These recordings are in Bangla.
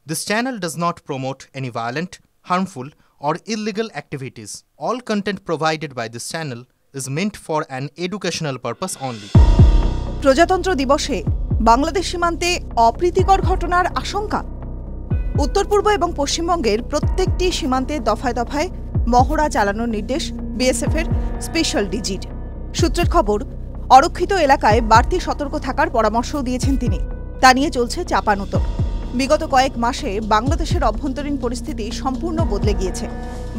This channel does not promote any violent, harmful, or illegal activities. All content provided by this channel is meant for an educational purpose only. প্রজাতন্ত্র দিবসে বাংলাদেশ সীমান্তে অপ্রীতিকর ঘটনার আশঙ্কা। উত্তর পূর্ব এবং পশ্চিমবঙ্গের প্রত্যেকটি সীমান্তে দফায় দফায় মহড়া চালানোর নির্দেশ বিএসএফের স্পেশাল ডিজির। সূত্রের খবর, অরক্ষিত এলাকায় বাড়তি সতর্ক থাকার পরামর্শও দিয়েছেন তিনি। তা নিয়ে চলছে চাপানুতোর। বিগত কয়েক মাসে বাংলাদেশের অভ্যন্তরীণ পরিস্থিতি সম্পূর্ণ বদলে গিয়েছে।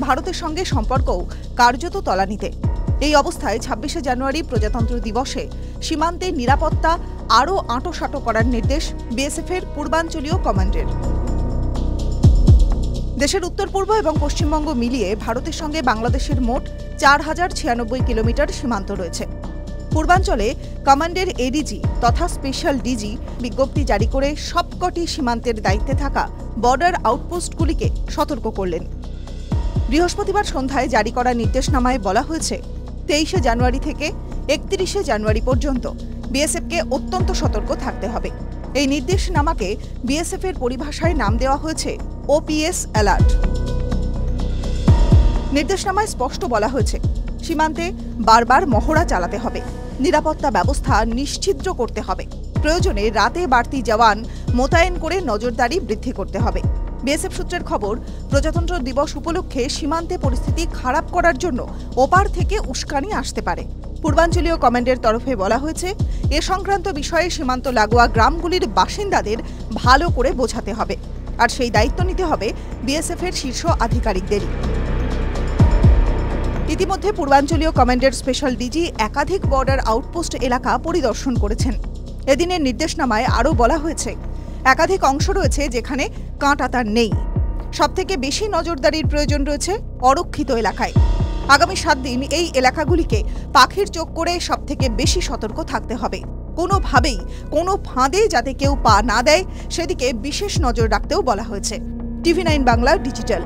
ভারতের সঙ্গে সম্পর্কও কার্যত তলানিতে। এই অবস্থায় ২৬শে জানুয়ারি প্রজাতন্ত্র দিবসে সীমান্তে নিরাপত্তা আরও আঁটোসাঁটো করার নির্দেশ বিএসএফের পূর্বাঞ্চলীয় কমান্ডের। দেশের উত্তর পূর্ব এবং পশ্চিমবঙ্গ মিলিয়ে ভারতের সঙ্গে বাংলাদেশের মোট ৪,০৯৬ কিলোমিটার সীমান্ত রয়েছে। পূর্বাঞ্চলে কমান্ডের এডিজি তথা স্পেশাল ডিজি বিজ্ঞপ্তি জারি করে সবকটি সীমান্তের দায়িত্বে থাকা বর্ডার আউটপোস্টগুলিকে সতর্ক করলেন। বৃহস্পতিবার সন্ধ্যায় জারি করা নির্দেশনামায় বলা হয়েছে, ২৩শে জানুয়ারি থেকে ৩১শে জানুয়ারি পর্যন্ত বিএসএফকে অত্যন্ত সতর্ক থাকতে হবে। এই নির্দেশনামাকে বিএসএফের পরিভাষায় নাম দেওয়া হয়েছে ওপিএস অ্যালার্ট। নির্দেশনামায় স্পষ্ট বলা হয়েছে, সীমান্তে বারবার মহড়া চালাতে হবে, নিরাপত্তা ব্যবস্থা নিশ্চিদ্র করতে হবে, প্রয়োজনে রাতে বাড়তি জওয়ান মোতায়েন করে নজরদারি বৃদ্ধি করতে হবে। বিএসএফ সূত্রের খবর, প্রজাতন্ত্র দিবস উপলক্ষে সীমান্তে পরিস্থিতি খারাপ করার জন্য ওপার থেকে উস্কানি আসতে পারে। পূর্বাঞ্চলীয় কমান্ডের তরফে বলা হয়েছে, এ সংক্রান্ত বিষয়ে সীমান্ত লাগোয়া গ্রামগুলির বাসিন্দাদের ভালো করে বোঝাতে হবে, আর সেই দায়িত্ব নিতে হবে বিএসএফের শীর্ষ আধিকারিকদেরই। ইতিমধ্যে পূর্বাঞ্চলীয় কমান্ডের স্পেশাল ডিজি একাধিক বর্ডার আউটপোস্ট এলাকা পরিদর্শন করেছেন। এদিনের নির্দেশনামায় আরও বলা হয়েছে, একাধিক অংশ রয়েছে যেখানে কাঁটাতার নেই। সবথেকে বেশি নজরদারির প্রয়োজন রয়েছে অরক্ষিত এলাকায়। আগামী ৭ দিন এই এলাকাগুলিকে পাখির চোখ করে সবথেকে বেশি সতর্ক থাকতে হবে। কোনোভাবেই কোনো ফাঁদে যাতে কেউ পা না দেয় সেদিকে বিশেষ নজর রাখতেও বলা হয়েছে। টিভি9 বাংলা ডিজিটাল।